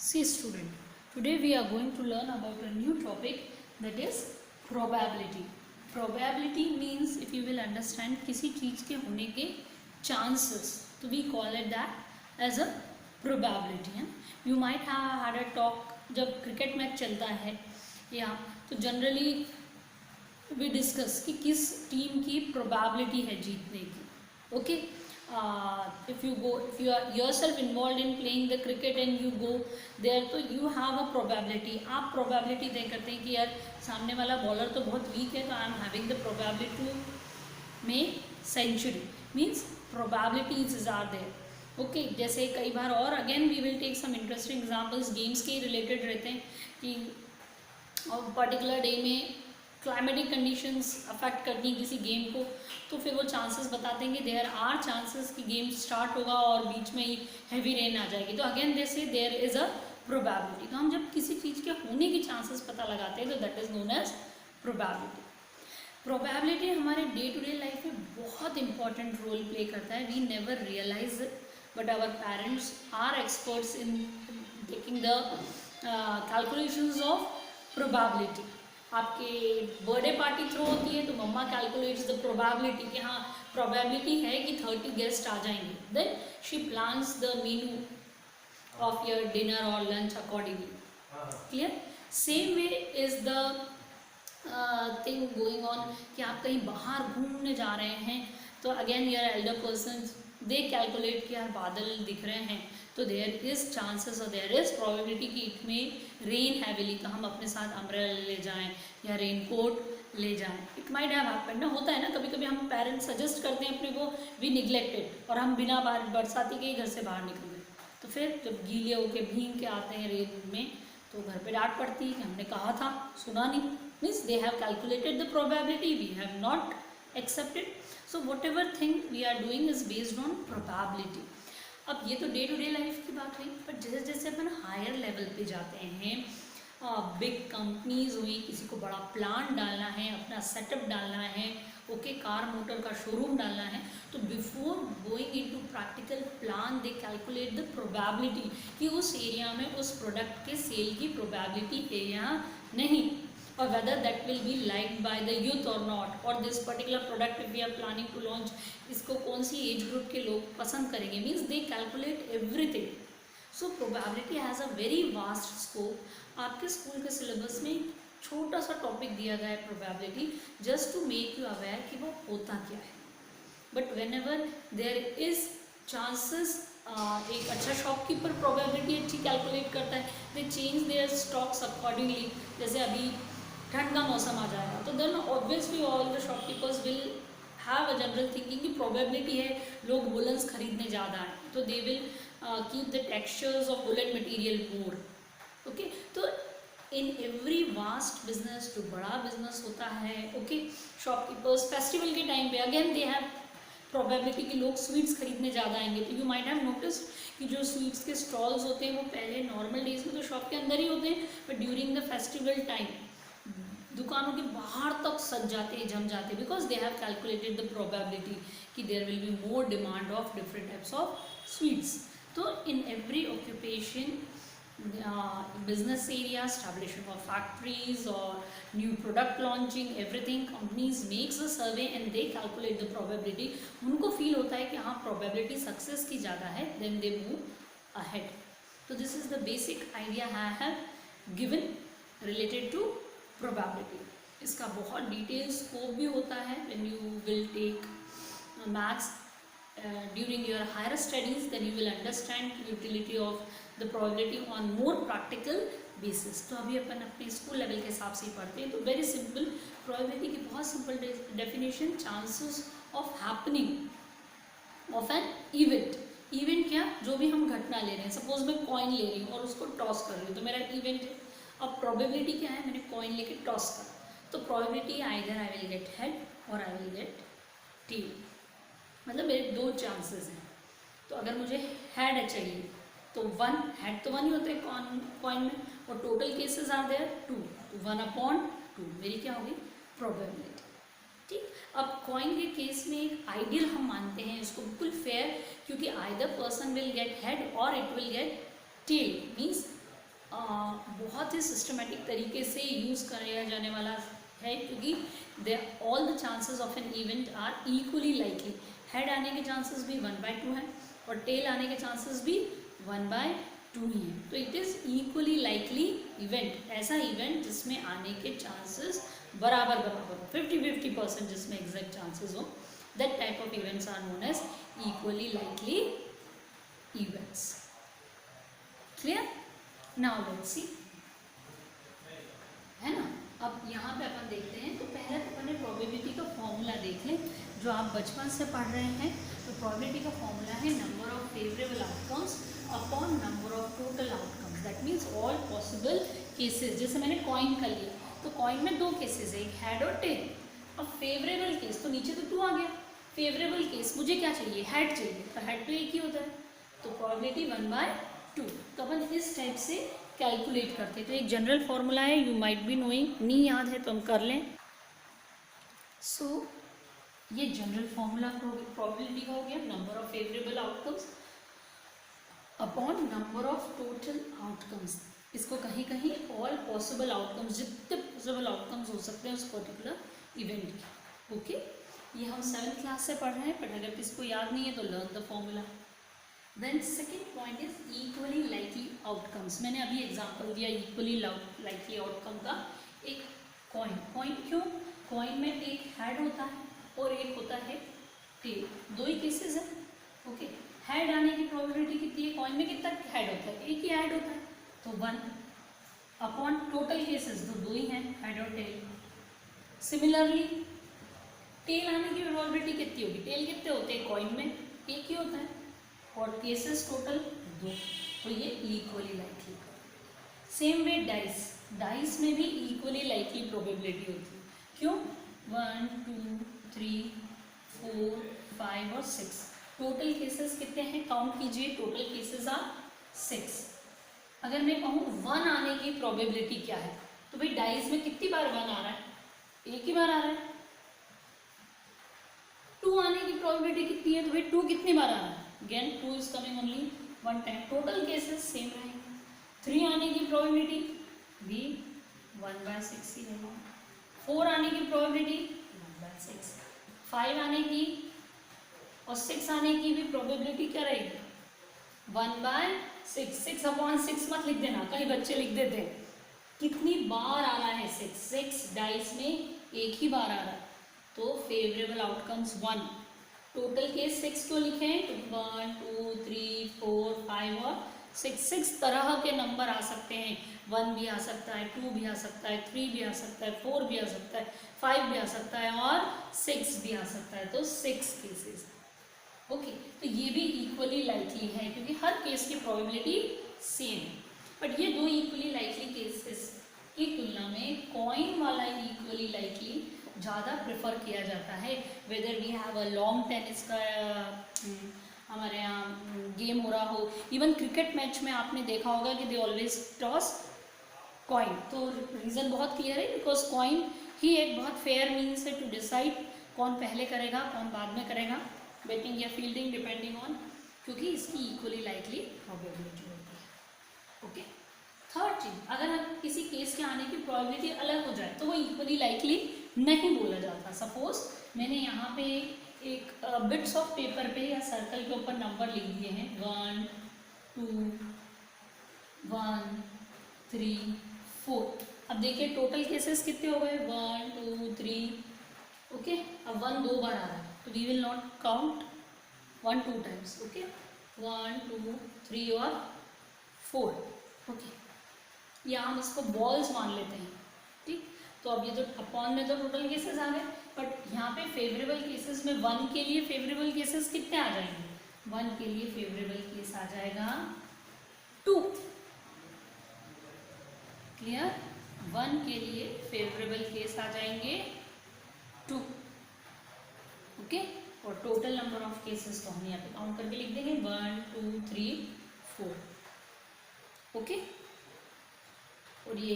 See student, today we are going to learn about a new topic, that is probability. Probability means, if you will understand, किसी चीज़ के होने के chances, तो we call it that as a probability. You might have had a talk जब cricket match चलता है या तो जनरली वी डिस्कस कि किस टीम की प्रोबेबिलिटी है जीतने की. Okay, if you are yourself involved in playing the cricket and you go there, तो you have a probability. आप probability तय करते हैं कि यार सामने वाला बॉलर तो बहुत वीक है, तो I am having the probability to make century. Means probabilities are there. Okay, जैसे कई बार और again we will take some interesting examples, games के रिलेटेड रहते हैं कि पर्टिकुलर डे में क्लाइमेटिक कंडीशंस अफेक्ट करती हैं किसी गेम को, तो फिर वो चांसेस बताते हैं कि देयर आर चांसेस कि गेम स्टार्ट होगा और बीच में ही हैवी रेन आ जाएगी, तो अगेन दे से देयर इज़ अ प्रोबेबिलिटी. तो हम जब किसी चीज़ के होने की चांसेस पता लगाते हैं तो that is known as probability. Probability हमारे डे टू डे लाइफ में बहुत इंपॉर्टेंट रोल प्ले करता है. We never realise but our parents are experts in taking the calculations of probability. आपके बर्थडे पार्टी थ्रो होती है तो मम्मा कैलकुलेट्स द प्रोबेबिलिटी कि हाँ प्रोबेबिलिटी है कि 30 गेस्ट आ जाएंगे. Then she plans the menu of your dinner और lunch accordingly. Clear? Same way is the thing going on कि आप कहीं बाहर घूमने जा रहे हैं तो again your elder person they calculate कि यार बादल दिख रहे हैं तो देयर इज़ चांसेस और देयर इज़ प्रोबेबिलिटी कि इट में रेन हैविली, तो हम अपने साथ अम्ब्रेला ले जाएं या रेन कोट ले जाएं. इट माइट हैव हैपेंड ना, होता है ना कभी कभी हम पेरेंट्स सजेस्ट करते हैं अपने को, वी निगलेक्टेड और हम बिना बरसाती के ही घर से बाहर निकल गए, तो फिर जब गीले होके भीग के आते हैं रेन में तो घर पे डांट पड़ती है कि हमने कहा था, सुना नहीं. Means they have calculated the probability, we have not accepted. So whatever thing we are doing is based on probability. अब ये तो डे टू डे लाइफ की बात हुई, पर जैसे जैसे अपन हायर लेवल पे जाते हैं, बिग कंपनीज हुई, किसी को बड़ा प्लांट डालना है, अपना सेटअप डालना है, ओके, कार मोटर का शोरूम डालना है, तो before going into practical plan they calculate the probability कि उस एरिया में उस प्रोडक्ट के सेल की प्रोबेबिलिटी है या नहीं, or whether that will be liked by the youth or not, or this particular product if we are planning to launch, इसको कौन सी एज ग्रुप के लोग पसंद करेंगे. Means they calculate everything. So probability has a very vast scope. आपके school के syllabus में छोटा सा टॉपिक दिया गया है probability, just to make you aware कि वो होता क्या है. But whenever there is chances, एक अच्छा शॉपकीपर प्रोबेबिलिटी अच्छी कैलकुलेट करता है, they change their stocks accordingly. जैसे अभी ठंड का मौसम आ जाएगा तो then obviously all the shopkeepers will have a general thinking कि प्रोबेबिलिटी है लोग वुलन्स खरीदने ज़्यादा आए, तो they will keep the textures of woollen material more. Okay, तो इन एवरी वास्ट बिजनेस जो बड़ा बिजनेस होता है, ओके, शॉपकीपर्स फेस्टिवल के टाइम पे अगेन दे हैव प्रोबेबिलिटी कि लोग स्वीट्स खरीदने ज़्यादा आएंगे. तो यू माइट हैव नोटिस कि जो स्वीट्स के स्टॉल्स होते हैं वो पहले नॉर्मल डेज में तो शॉप के अंदर ही होते हैं, but during the festival time दुकानों के बाहर तक सज जाते हैं, जम जाते हैं, because they have calculated the probability कि there will be more demand of different types of sweets. तो in every occupation, business area, establishment of factories or new product launching, everything, companies makes a survey and they calculate the probability. उनको feel होता है कि हाँ probability success की ज़्यादा है, then they move ahead. So this is the basic idea I have given related to probability. इसका बहुत डिटेल स्कोप भी होता है when you will take maths during your higher studies, then you will understand utility of the probability on more practical basis. तो अभी अपन अपने school level के हिसाब से ही पढ़ते हैं. तो वेरी सिंपल प्रोबेबिलिटी की बहुत simple definition, chances of happening of an event. Event क्या, जो भी हम घटना ले रहे हैं, सपोज मैं कॉइन ले रही हूँ और उसको टॉस कर रही हूँ तो मेरा इवेंट है. अब प्रोबेबिलिटी क्या है, मैंने कॉइन लेके टॉस करा, तो probability either I will get head और आई विल गेट टेल. मतलब मेरे दो चांसेस हैं. तो अगर मुझे हेड चाहिए तो वन, हेड तो वन ही होता है कॉइन में, और टोटल केसेस आर देयर 2, तो 1/2 मेरी क्या होगी प्रोबेबिलिटी. ठीक, अब कॉइन के केस में एक आइडियल हम मानते हैं इसको बिल्कुल फेयर, क्योंकि either person will get head और it will get tail. Means ही सिस्टमेटिक तरीके से यूज़ किया जाने वाला है, क्योंकि the all the chances of an event are equally likely. Head आने के चांसेस भी 1/2 हैं और टेल आने के चांसेस भी 1/2 ही हैं। तो it is equally likely event, ऐसा इवेंट जिसमें आने के चांसेस बराबर बराबर हो, 50-50% जिसमें एग्जैक्ट चांसेस हो, that type of events are known as equally likely events. Clear? Now let's see, है ना। अब यहाँ पे अपन देखते हैं, तो पहले तो अपन ने प्रोबेबिलिटी का फॉर्मूला देख लें जो आप बचपन से पढ़ रहे हैं। तो प्रोबेबिलिटी का फॉर्मूला है number of favourable outcomes upon number of total outcomes, that means all possible cases. जैसे मैंने कॉइन का लिया, तो कॉइन में 2 केसेस है, एक हेड और टेल। अब फेवरेबल केस तो नीचे तो 2 आ गया, फेवरेबल केस मुझे क्या चाहिए, हेड चाहिए, तो हेड तो एक ही होता है, तो प्रोबेबिलिटी 1/2। तो अपन इस टाइप से कैलकुलेट करते हैं। तो एक जनरल फॉर्मूला है, यू माइट बी नोइंग, नहीं याद है तो हम कर लें। सो ये जनरल फॉर्मूला प्रोबेबिलिटी का हो गया, number of favourable outcomes upon number of total outcomes. इसको कहीं कहीं ऑल पॉसिबल आउटकम्स, जितने पॉसिबल आउटकम्स हो सकते हैं उस पर्टिकुलर इवेंट के। ओके, ये हम 7th क्लास से पढ़ रहे हैं, बट अगर किसी को याद नहीं है तो learn the formula. Then second point is equally likely outcomes. मैंने अभी एग्जांपल दिया इक्वली लाइकली आउटकम का, एक कॉइन। कॉइन क्यों? कॉइन में एक हेड होता है और एक होता है टेल, 2 ही केसेस है। ओके, हेड आने की प्रोबेबिलिटी कितनी है? कॉइन में कितना हेड होता है? एक ही हेड होता है, तो 1 अपॉन टोटल केसेस तो 2 ही हैं, हेड और टेल। सिमिलरली टेल आने की प्रोबेबिलिटी कितनी होगी? टेल कितने होते हैं कॉइन में? एक ही होता है, और केसेस टोटल 2, तो ये equally likely. Same way dice, dice में भी इक्वली लाइकली प्रोबेबिलिटी होती है। क्यों? 1 2 3 4 5 और 6, टोटल केसेस कितने हैं? काउंट कीजिए, टोटल केसेस आर 6। अगर मैं कहूँ 1 आने की प्रोबेबिलिटी क्या है, तो भाई डाइस में कितनी बार 1 आ रहा है? एक ही बार आ रहा है। 2 आने की प्रोबेबिलिटी कितनी है, तो भाई 2 कितनी बार आ रहा है? Again 2 is coming only 1 time, total cases same रहेंगे। 3 आने की प्रोबेबिलिटी भी 1/6 ही रहेगा। 4 आने की प्रोबेबिलिटी 1/6, 5 आने की और 6 आने की भी प्रोबेबिलिटी क्या रहेगी? 1/6। 6/6 मत लिख देना, कई बच्चे लिख देते हैं। कितनी बार आ रहा है? 6 डाइस में एक ही बार आ रहा है, तो फेवरेबल आउटकम्स 1। टोटल केस 6 क्यों लिखे हैं? तो 1 2 3 4 5 और 6 तरह के नंबर आ सकते हैं। 1 भी आ सकता है, 2 भी आ सकता है, 3 भी आ सकता है, 4 भी आ सकता है, 5 भी आ सकता है और 6 भी आ सकता है, तो 6 केसेस। ओके, तो ये भी इक्वली लाइकली है क्योंकि हर केस की प्रोबेबिलिटी सेम है। बट ये 2 इक्वली लाइकली केसेस की तुलना में कॉइन वाला इक्वली लाइकली ज़्यादा प्रेफर किया जाता है। Whether we have a long tennis का हमारे यहाँ गेम हो रहा हो, इवन क्रिकेट मैच में आपने देखा होगा कि दे ऑलवेज टॉस कॉइन। तो रीज़न बहुत क्लियर है, बिकॉज कॉइन ही एक बहुत फेयर मीन्स है टू डिसाइड कौन पहले करेगा कौन बाद में करेगा, बैटिंग या फील्डिंग डिपेंडिंग ऑन, क्योंकि इसकी इक्वली लाइकली प्रोबेबिलिटी होती है। ओके, थर्ड चीज, अगर हम किसी केस के आने की प्रोबेबिलिटी अलग हो जाए तो वो इक्वली लाइकली नहीं बोला जाता। सपोज मैंने यहाँ पे एक बिट्स ऑफ पेपर पे या सर्कल के ऊपर नंबर लिख दिए हैं 1 2 1 3 4। अब देखिए टोटल केसेस कितने हो गए? 1 2 3। ओके, अब 1 2 बार आ रहा है तो we will not count 1 2 times. Okay, 1 2 3 और 4। ओके, या हम इसको बॉल्स मान लेते हैं। ठीक, तो अब ये तो अपॉन में तो टोटल केसेस आ गए, बट यहाँ पे फेवरेबल केसेस में 1 के लिए फेवरेबल केसेस कितने आ जाएंगे? 1 के लिए फेवरेबल केस आ जाएगा 2। क्लियर? 1 के लिए फेवरेबल केस आ जाएंगे 2। ओके, और टोटल नंबर ऑफ केसेस तो हम यहाँ पे काउंट करके लिख देंगे 1 2 3 4। ओके, और ये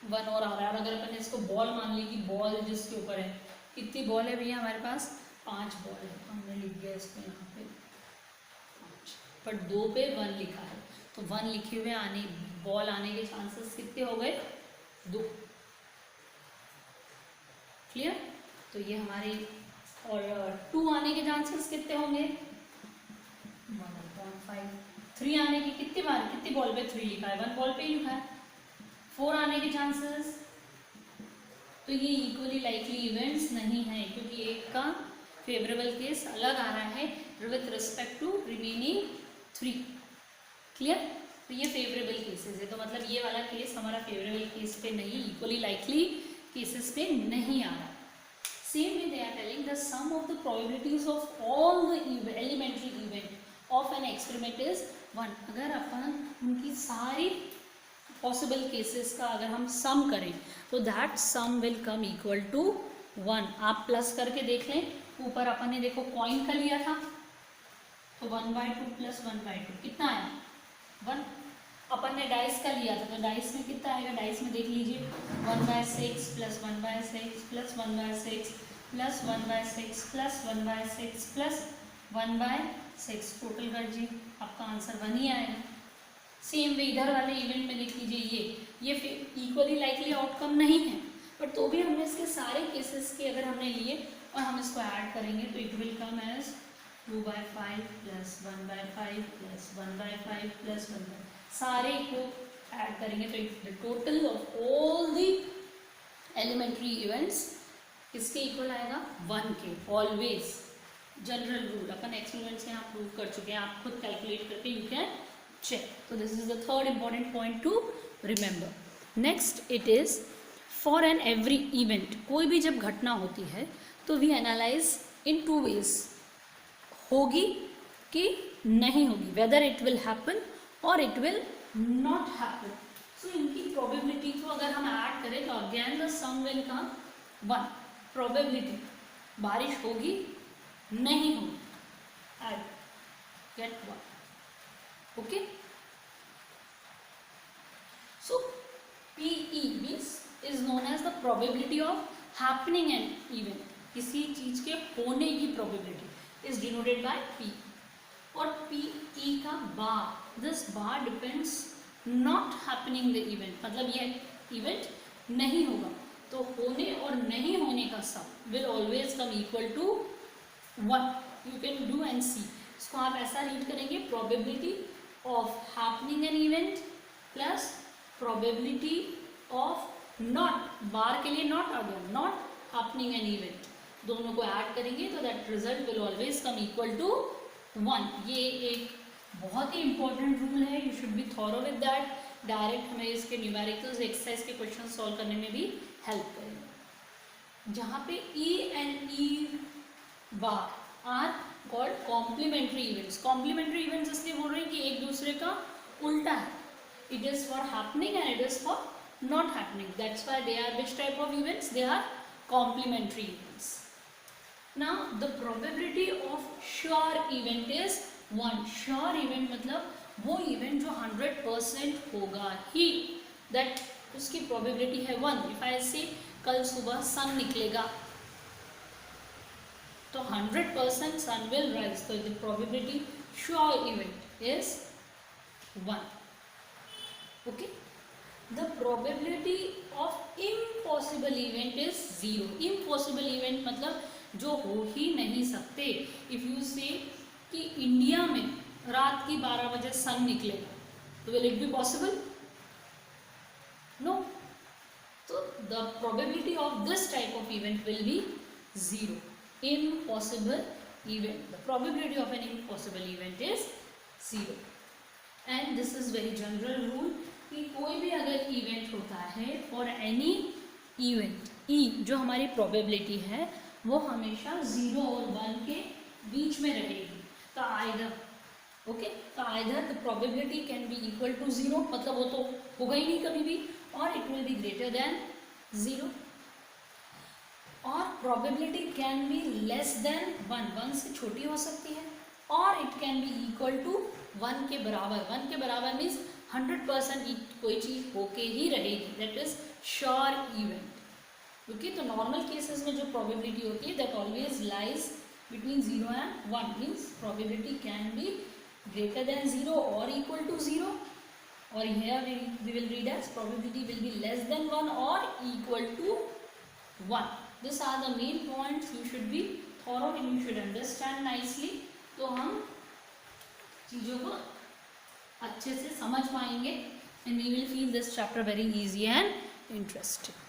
1 और आ रहा है। और अगर अपन इसको बॉल मान ली कि बॉल जिसके ऊपर है, कितनी बॉल है भैया हमारे पास? 5 बॉल है, हमने लिख दिया इसको यहाँ पे 5, बट 2 पे 1 लिखा है, तो 1 लिखे हुए आने बॉल आने के चांसेस कितने हो गए? 2। क्लियर? तो ये हमारे, और 2 आने के चांसेस कितने होंगे? 1/5। 3 आने की कितनी बार, कितनी बॉल पे 3 लिखा है? 1 बॉल पे ही लिखा है। 4 आने के चांसेस, तो ये इक्वली लाइकली इवेंट्स नहीं है, क्योंकि एक का फेवरेबल केस अलग आ रहा है with respect to remaining 3। Clear? तो ये फेवरेबल केसेस है, तो मतलब ये वाला केस हमारा फेवरेबल केस पे नहीं, इक्वली लाइकली केसेस पे नहीं आ रहा। Same way they are telling the sum of the probabilities of all the elementary event of an experiment is 1। अगर अपन उनकी सारी पॉसिबल केसेस का अगर हम सम करें तो that sum will come equal to 1। आप प्लस करके देख लें, ऊपर अपन ने देखो कॉइन का लिया था, तो 1/2 प्लस 1/2 कितना आया? 1। अपन ने डाइस का लिया था, तो डाइस में कितना आएगा? डाइस में देख लीजिए, 1/6 plus 1/6 plus 1/6 plus 1/6 plus 1/6 plus 1/6, total कर जी, आपका आंसर 1 ही आएगा। सेम वे इधर वाले इवेंट में देख लीजिए, ये इक्वली लाइकली आउटकम नहीं है, बट तो भी हमने इसके सारे केसेस के अगर हमने लिए और हम इसको ऐड करेंगे तो it will come as 2/5 plus 1/5 plus 1/5 plus 1, सारे को ऐड करेंगे तो the total of all the elementary events किसके इक्वल आएगा? 1 के। ऑलवेज जनरल रूल अपन एक्सपेरिमेंट से यहाँ प्रूव कर चुके हैं, आप खुद कैलकुलेट करके you can check. So this is the third important point to remember. Next it is for an every event, कोई भी जब घटना होती है तो we analyze in 2 ways, होगी कि नहीं होगी, whether it will happen or it will not happen. So इनकी probability को अगर हम ऐड करें तो again the sum will come 1. probability बारिश होगी नहीं होगी, add get 1. Okay, so PE means is known as the probability of happening an event. किसी चीज के होने की probability is denoted by P. और PE का bar, this bar depends not happening the event, मतलब ये event नहीं होगा तो होने और नहीं होने का sum will always come equal to 1. You can do and see. इसको आप ऐसा रीड करेंगे, probability of happening an event plus probability of not, बार के लिए not आ गया, not happening an event, दोनों को ऐड करेंगे तो that result will always come equal to 1. ये एक बहुत ही important रूल है, you should be thorough with that. Direct हमें इसके न्यूमेरिकल्स एक्सरसाइज के क्वेश्चन सॉल्व करने में भी हेल्प करेंगे. जहाँ पे E and E bar are called complementary events. Complementary events इसलिए बोल रहे हैं कि एक दूसरे का उल्टा है. It is for happening and it is for not happening. That's why they are which type of events? They are complementary events. Now the probability of sure event is 1. Sure event मतलब वो event जो 100% होगा ही, that उसकी probability है 1. If I से कल सुबह सन निकलेगा तो 100% sun will rise. So the probability sure event is 1. Okay. The probability of impossible event is 0. Impossible event मतलब जो हो ही नहीं सकते. If you say कि इंडिया में रात की 12 बजे सन निकलेगा तो will it be possible? No. So the probability of this type of event will be 0. Impossible event. The probability of an impossible event is 0. And this is very general rule कि कोई भी अगर इवेंट होता है for any event, E जो हमारी probability है वो हमेशा 0 और 1 के बीच में रहेगी. तो either okay, तो either the probability can be equal to 0, मतलब वो तो होगा ही नहीं कभी भी, or it will be greater than 0. और probability can be less than 1, 1 से छोटी हो सकती है, और it can be equal to 1 के बराबर. 1 के बराबर मीन्स 100% कोई चीज़ होके ही रहेगी. That is sure event. Okay, तो नॉर्मल केसेस में जो probability होती है that always lies between 0 and 1 means probability can be greater than 0 or equal to 0, or here we will read as probability will be less than 1 or equal to 1. These are the main points. You should be thorough and you should understand nicely. तो हम चीज़ों को अच्छे से समझ पाएंगे and we will feel this chapter very easy and interesting.